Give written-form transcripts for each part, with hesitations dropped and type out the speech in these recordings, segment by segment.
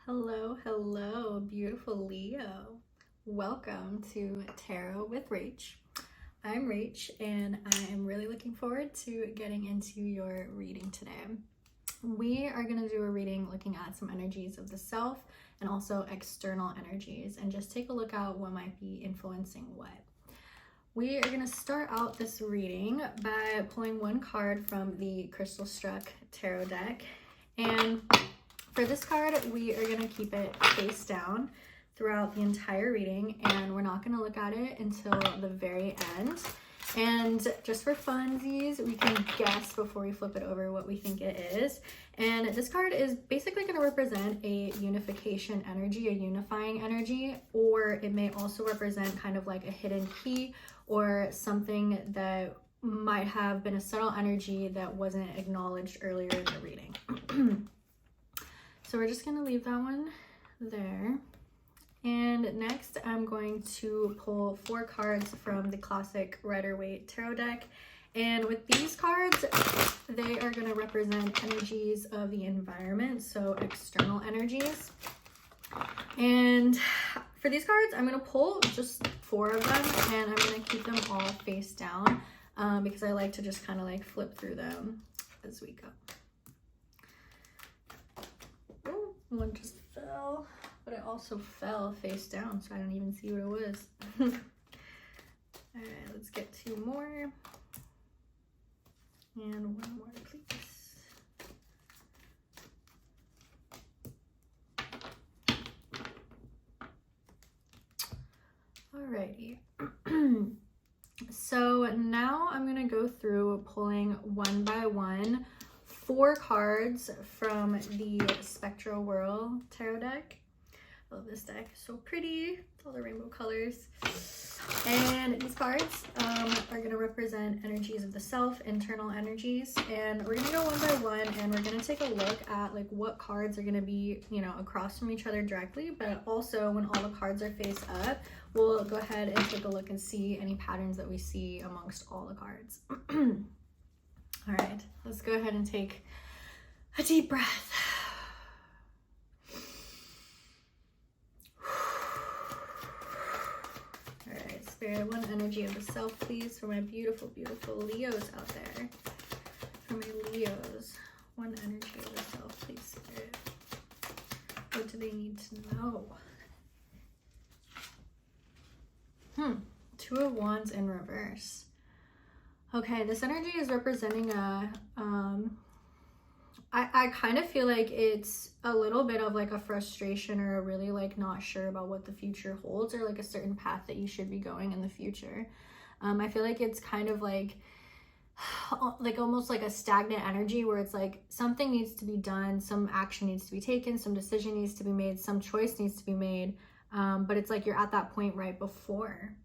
Hello, hello, beautiful Leo. Welcome to Tarot with Rach. I'm Rach, and I am really looking forward to getting into your reading today. We are going to do a reading looking at some energies of the self and also external energies, and just take a look at what might be influencing what. We are going to start out this reading by pulling one card from the Crystal Struck Tarot deck, and for this card, we are going to keep it face down throughout the entire reading, and we're not going to look at it until the very end. And just for funsies, we can guess before we flip it over what we think it is. And this card is basically going to represent a unification energy, a unifying energy, or it may also represent kind of like a hidden key or something that might have been a subtle energy that wasn't acknowledged earlier in the reading. So we're just going to leave that one there. And next I'm going to pull 4 cards from the classic Rider-Waite Tarot deck. And with these cards, they are going to represent energies of the environment, so external energies. And for these cards, I'm going to pull just 4 of them, and I'm going to keep them all face down because I like to just kind of like flip through them as we go. One just fell, but it also fell face down, so I don't even see what it was. All right, let's get 2 more. And 1 more, please. Alrighty. So now I'm going to go through pulling one by one 4 cards from the Spectral Whirl Tarot deck. I love this deck, it's so pretty, it's all the rainbow colors. And these cards are going to represent energies of the self, internal energies, and we're going to go one by one, and we're going to take a look at like what cards are going to be, you know, across from each other directly, but also when all the cards are face up, we'll go ahead and take a look and see any patterns that we see amongst all the cards. All right, let's go ahead and take a deep breath. All right, Spirit, one energy of the self, please, for my beautiful, beautiful Leos out there. For my Leos, one energy of the self, please, Spirit. What do they need to know? 2 of Wands in reverse. Okay, this energy is representing I kind of feel like it's a little bit of like a frustration or a really like not sure about what the future holds, or like a certain path that you should be going in the future. I feel like it's kind of like almost like a stagnant energy where it's like something needs to be done, some action needs to be taken, some decision needs to be made, some choice needs to be made, but it's like you're at that point right before.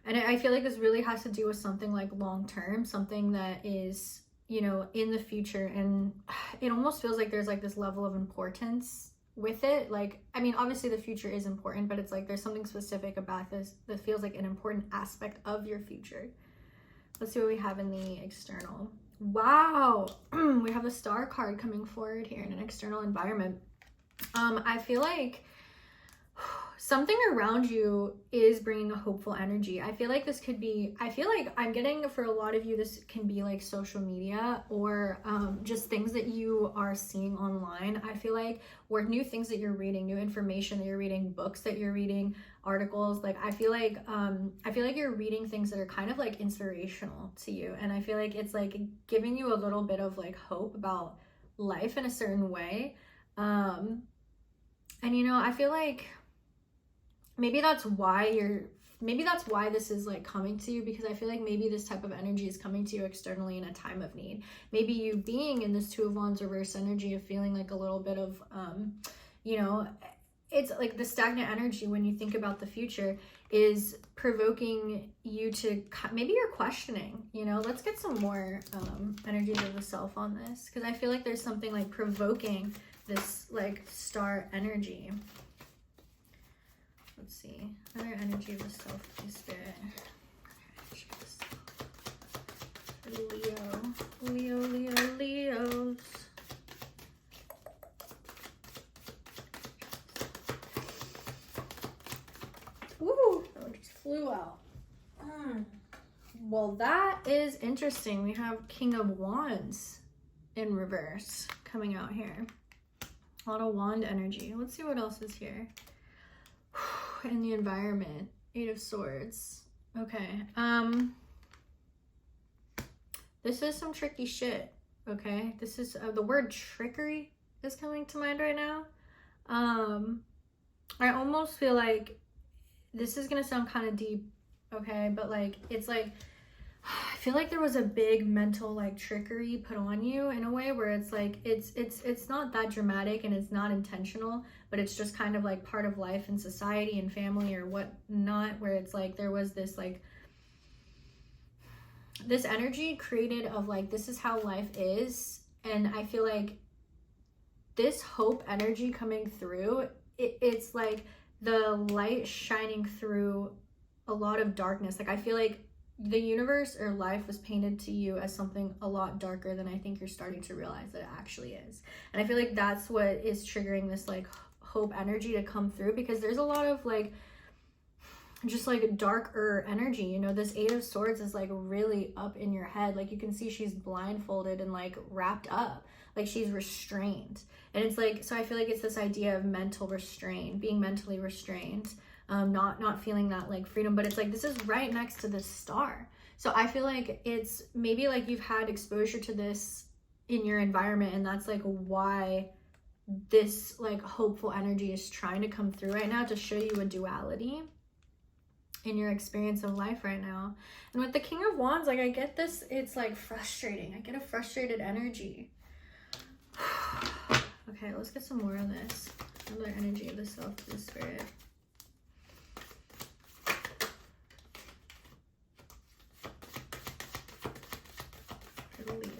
And I feel like this really has to do with something like long-term, something that is, you know, in the future. And it almost feels like there's like this level of importance with it. Like, I mean, obviously the future is important, but it's like there's something specific about this that feels like an important aspect of your future. Let's see what we have in the external. Wow, we have the Star card coming forward here in an external environment. I feel like something around you is bringing a hopeful energy. I feel like this could be, I feel like I'm getting, for a lot of you, this can be like social media or just things that you are seeing online. I feel like, or new things that you're reading, new information that you're reading, books that you're reading, articles. Like I feel like you're reading things that are kind of like inspirational to you, and I feel like it's like giving you a little bit of like hope about life in a certain way. And you know, I feel like maybe that's why this is like coming to you, because I feel like maybe this type of energy is coming to you externally in a time of need. Maybe you being in this 2 of Wands reverse energy of feeling like a little bit of, you know, it's like the stagnant energy when you think about the future is provoking you to, maybe you're questioning, you know. Let's get some more energies of the self on this, because I feel like there's something like provoking this like Star energy. Let's see. Another energy of the self, please, Spirit. Another energy of the self. Leo. Leos. Woo! That just flew out. Well, that is interesting. We have King of Wands in reverse coming out here. A lot of wand energy. Let's see what else is here. In the environment. 8 of Swords. Okay. This is some tricky shit. Okay. This is the word trickery is coming to mind right now. I almost feel like this is gonna sound kind of deep, okay, but like it's like I feel like there was a big mental like trickery put on you in a way where it's like it's not that dramatic and it's not intentional, but it's just kind of like part of life and society and family or whatnot, where it's like there was this like this energy created of like this is how life is. And I feel like this hope energy coming through, it's like the light shining through a lot of darkness. Like I feel like the universe or life was painted to you as something a lot darker than I think you're starting to realize that it actually is. And I feel like that's what is triggering this like hope energy to come through, because there's a lot of like just like darker energy, you know. This 8 of Swords is like really up in your head. Like you can see she's blindfolded and like wrapped up, like she's restrained. And it's like, so I feel like it's this idea of mental restraint, being mentally restrained, not feeling that like freedom. But it's like this is right next to this star. So I feel like it's maybe like you've had exposure to this in your environment, and that's like why this like hopeful energy is trying to come through right now, to show you a duality in your experience of life right now. And with the King of Wands, like I get this, it's like frustrating. I get a frustrated energy. Okay, let's get some more on this. Another energy of the self, the spirit. For the Leo.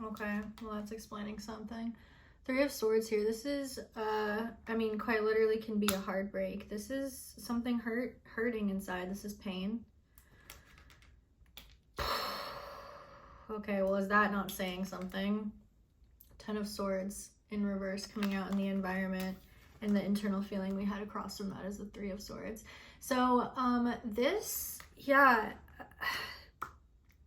Okay, well that's explaining something. 3 of Swords here. This is, I mean, quite literally can be a heartbreak. This is something hurting inside. This is pain. Okay, well, is that not saying something? 10 of Swords in reverse coming out in the environment, and the internal feeling we had across from that is the 3 of Swords. So, this, yeah,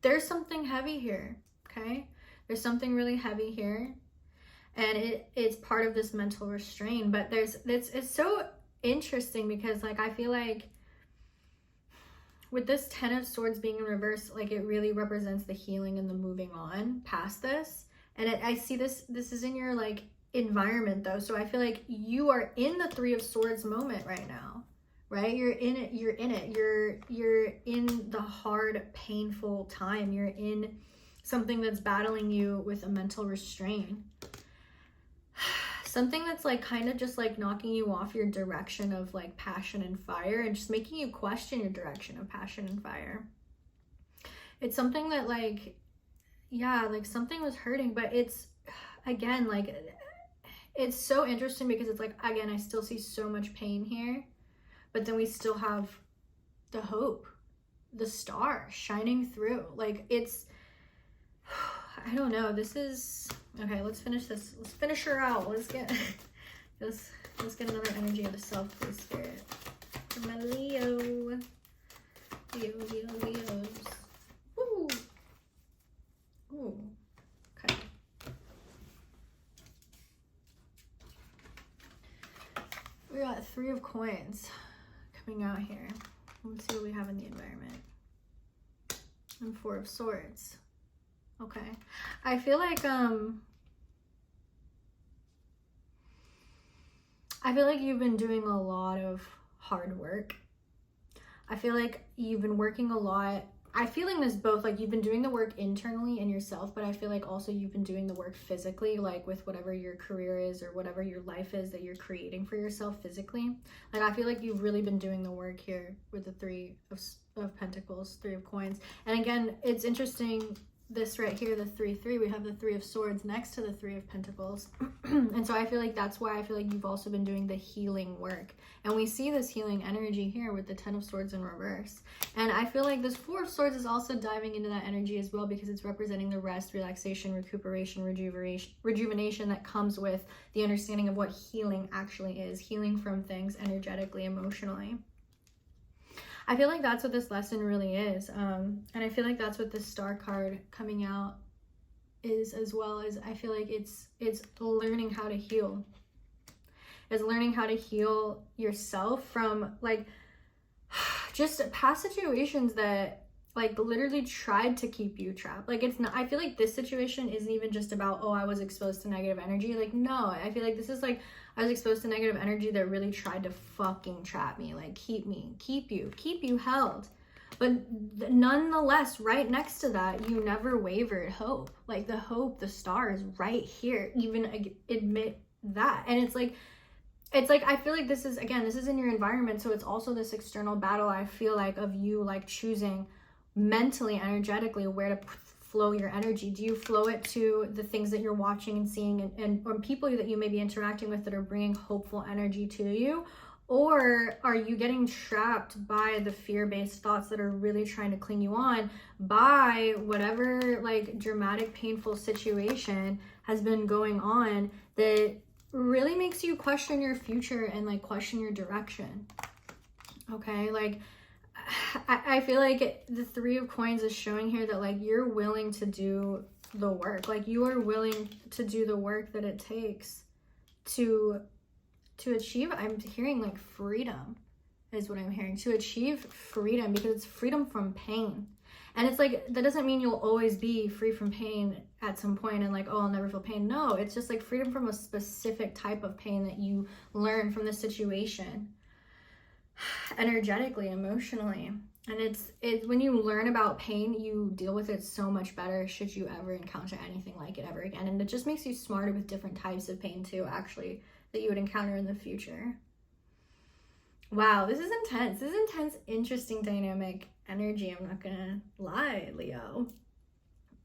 there's something heavy here, okay? There's something really heavy here. And it's part of this mental restraint, but it's so interesting because like I feel like with this 10 of Swords being in reverse, like it really represents the healing and the moving on past this. And I see this is in your like environment though, so I feel like you are in the 3 of Swords moment right now, right? You're in it, you're in the hard, painful time. You're in something that's battling you with a mental restraint. Something that's like kind of just like knocking you off your direction of like passion and fire, and just making you question your direction of passion and fire. It's something that like, yeah, like something was hurting, but it's, again, like, it's so interesting because it's like, again, I still see so much pain here, but then we still have the hope, the star shining through. Like it's, I don't know, this is, okay, let's finish this. Let's finish her out. Let's get another energy of the self, please, spirit. For my Leos. Woo. Ooh. Okay. We got 3 of Coins coming out here. Let's see what we have in the environment. And 4 of Swords. Okay. I feel like you've been doing a lot of hard work. I feel like you've been working a lot. I'm feeling this both, like you've been doing the work internally in yourself, but I feel like also you've been doing the work physically, like with whatever your career is or whatever your life is that you're creating for yourself physically. Like I feel like you've really been doing the work here with the 3 of Pentacles, 3 of Coins. And again, it's interesting this right here, the 3-3, we have the 3 of Swords next to the 3 of Pentacles. And so I feel like that's why I feel like you've also been doing the healing work. And we see this healing energy here with the 10 of Swords in reverse. And I feel like this 4 of Swords is also diving into that energy as well, because it's representing the rest, relaxation, recuperation, rejuvenation that comes with the understanding of what healing actually is. Healing from things energetically, emotionally. I feel like that's what this lesson really is. And I feel like that's what this Star card coming out is as well. As I feel like it's learning how to heal. It's learning how to heal yourself from like just past situations that like literally tried to keep you trapped. Like it's not, I feel like this situation isn't even just about, oh, I was exposed to negative energy. Like, no, I feel like this is like, I was exposed to negative energy that really tried to fucking trap me, like keep you held. But nonetheless, right next to that, you never wavered hope. Like the hope, the star is right here. Even admit that. And it's like, I feel like this is, again, this is in your environment. So it's also this external battle, I feel like, of you like choosing mentally, energetically, where to flow your energy. Do you flow it to the things that you're watching and seeing and or people that you may be interacting with that are bringing hopeful energy to you? Or are you getting trapped by the fear-based thoughts that are really trying to cling you on by whatever like dramatic, painful situation has been going on that really makes you question your future and like question your direction? Okay, like I feel like the 3 of Coins is showing here that like you're willing to do the work. Like you are willing to do the work that it takes to achieve, I'm hearing like freedom is what I'm hearing. To achieve freedom, because it's freedom from pain. And it's like, that doesn't mean you'll always be free from pain at some point and like, oh, I'll never feel pain. No, it's just like freedom from a specific type of pain that you learn from the situation. Energetically, emotionally. And it's when you learn about pain, you deal with it so much better should you ever encounter anything like it ever again. And it just makes you smarter with different types of pain too, actually, that you would encounter in the future. Wow, this is intense. This is intense, interesting, dynamic energy. I'm not gonna lie, Leo.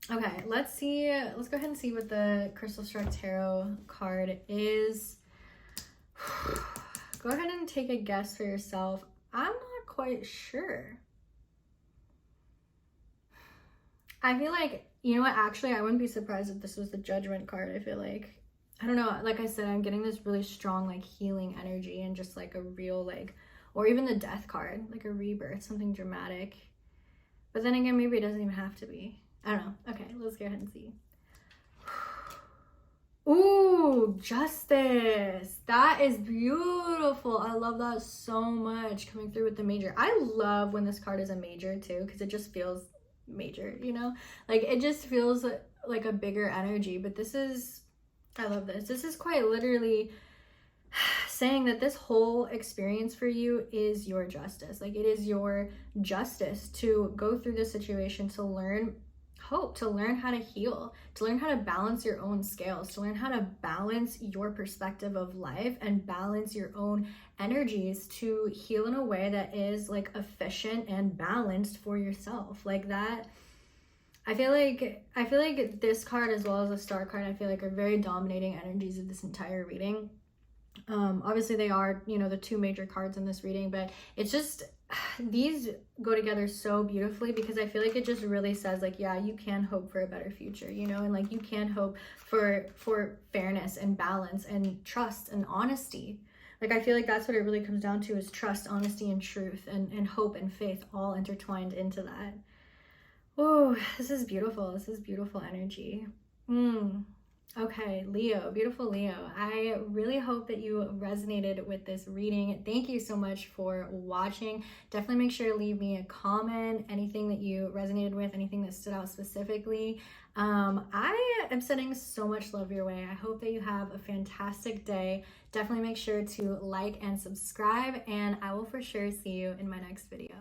Okay, let's go ahead and see what the Crystal Struck Tarot card is. Go ahead and take a guess for yourself. I'm not quite sure. I feel like, you know what, actually, I wouldn't be surprised if this was the Judgment card. I feel like, I don't know, like I said, I'm getting this really strong, like, healing energy and just, like, a real, like, or even the Death card, like a rebirth, something dramatic. But then again, maybe it doesn't even have to be. I don't know. Okay, let's go ahead and see. Ooh, Justice. That is beautiful. I love that so much, coming through with the major. I love when this card is a major too, because it just feels major, you know? Like, it just feels like a bigger energy. But this is, I love this. This is quite literally saying that this whole experience for you is your justice. Like, it is your justice to go through this situation, to learn hope, to learn how to heal, to learn how to balance your own scales, to learn how to balance your perspective of life and balance your own energies to heal in a way that is like efficient and balanced for yourself. Like that, I feel like this card, as well as the Star card, I feel like are very dominating energies of this entire reading. Obviously they are, you know, the 2 major cards in this reading, but it's just, these go together so beautifully, because I feel like it just really says like, yeah, you can hope for a better future, you know, and like you can hope for fairness and balance and trust and honesty. Like, I feel like that's what it really comes down to, is trust, honesty, and truth, and hope and faith all intertwined into that. Oh, this is beautiful. This is beautiful energy. Okay, Leo, beautiful Leo. I really hope that you resonated with this reading. Thank you so much for watching. Definitely make sure to leave me a comment, anything that you resonated with, anything that stood out specifically. I am sending so much love your way. I hope that you have a fantastic day. Definitely make sure to like and subscribe, and I will for sure see you in my next video.